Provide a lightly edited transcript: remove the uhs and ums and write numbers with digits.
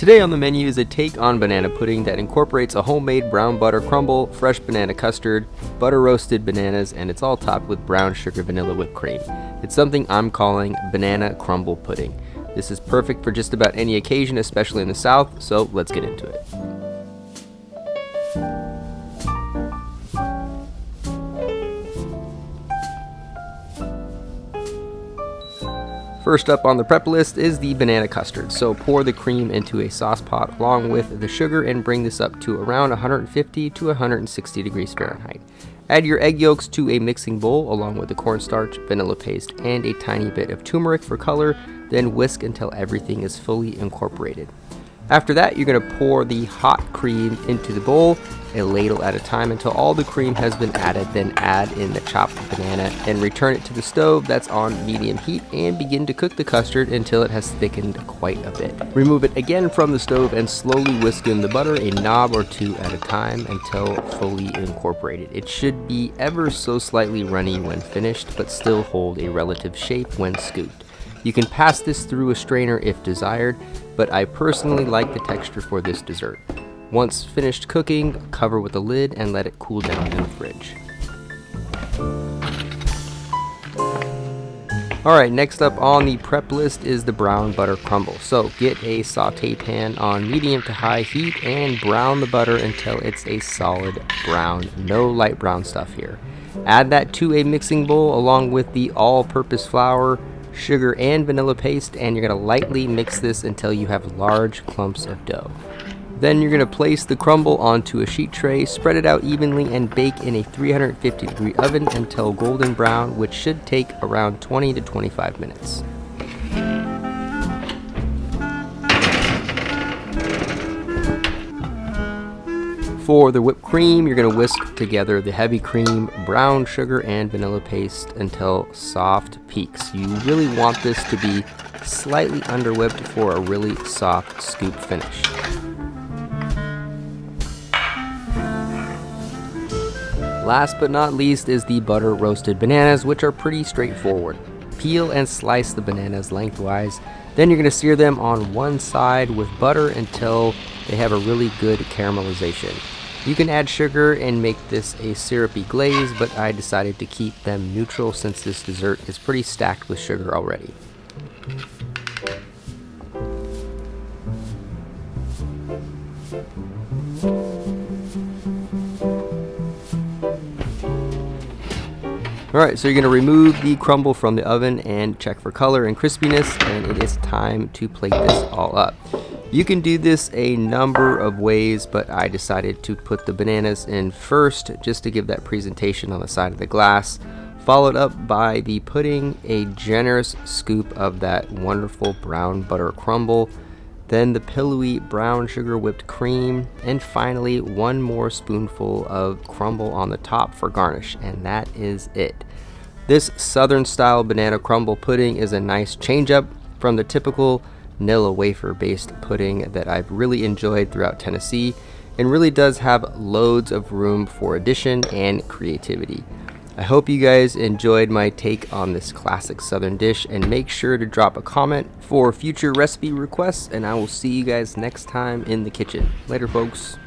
Today on the menu is a take on banana pudding that incorporates a homemade brown butter crumble, fresh banana custard, butter roasted bananas, and it's all topped with brown sugar vanilla whipped cream. It's something I'm calling banana crumble pudding. This is perfect for just about any occasion, especially in the South, so let's get into it. First up on the prep list is the banana custard. So pour the cream into a sauce pot along with the sugar and bring this up to around 150 to 160 degrees Fahrenheit. Add your egg yolks to a mixing bowl along with the cornstarch, vanilla paste, and a tiny bit of turmeric for color, then whisk until everything is fully incorporated. After that, you're going to pour the hot cream into the bowl, a ladle at a time until all the cream has been added, then add in the chopped banana and return it to the stove that's on medium heat and begin to cook the custard until it has thickened quite a bit. Remove it again from the stove and slowly whisk in the butter a knob or two at a time until fully incorporated. It should be ever so slightly runny when finished, but still hold a relative shape when scooped. You can pass this through a strainer if desired, but I personally like the texture for this dessert. Once finished cooking, cover with a lid and let it cool down in the fridge. Alright, next up on the prep list is the brown butter crumble. So get a saute pan on medium to high heat and brown the butter until it's a solid brown, no light brown stuff here. Add that to a mixing bowl along with the all-purpose flour, sugar, and vanilla paste, and you're going to lightly mix this until you have large clumps of dough. Then you're going to place the crumble onto a sheet tray, spread it out evenly, and bake in a 350 degree oven until golden brown, which should take around 20 to 25 minutes. For the whipped cream, you're going to whisk together the heavy cream, brown sugar, and vanilla paste until soft peaks. You really want this to be slightly under-whipped for a really soft scoop finish. Last but not least is the butter roasted bananas, which are pretty straightforward. Peel and slice the bananas lengthwise. Then you're going to sear them on one side with butter until they have a really good caramelization. You can add sugar and make this a syrupy glaze, but I decided to keep them neutral since this dessert is pretty stacked with sugar already. Alright, so you're going to remove the crumble from the oven and check for color and crispiness, and it is time to plate this all up. You can do this a number of ways, but I decided to put the bananas in first just to give that presentation on the side of the glass, followed up by the pudding, a generous scoop of that wonderful brown butter crumble, then the pillowy brown sugar whipped cream, and finally one more spoonful of crumble on the top for garnish, and that is it. This southern style banana crumble pudding is a nice change up from the typical vanilla wafer based pudding that I've really enjoyed throughout Tennessee, and really does have loads of room for addition and creativity. I hope you guys enjoyed my take on this classic southern dish, and make sure to drop a comment for future recipe requests, and I will see you guys next time in the kitchen. Later, folks.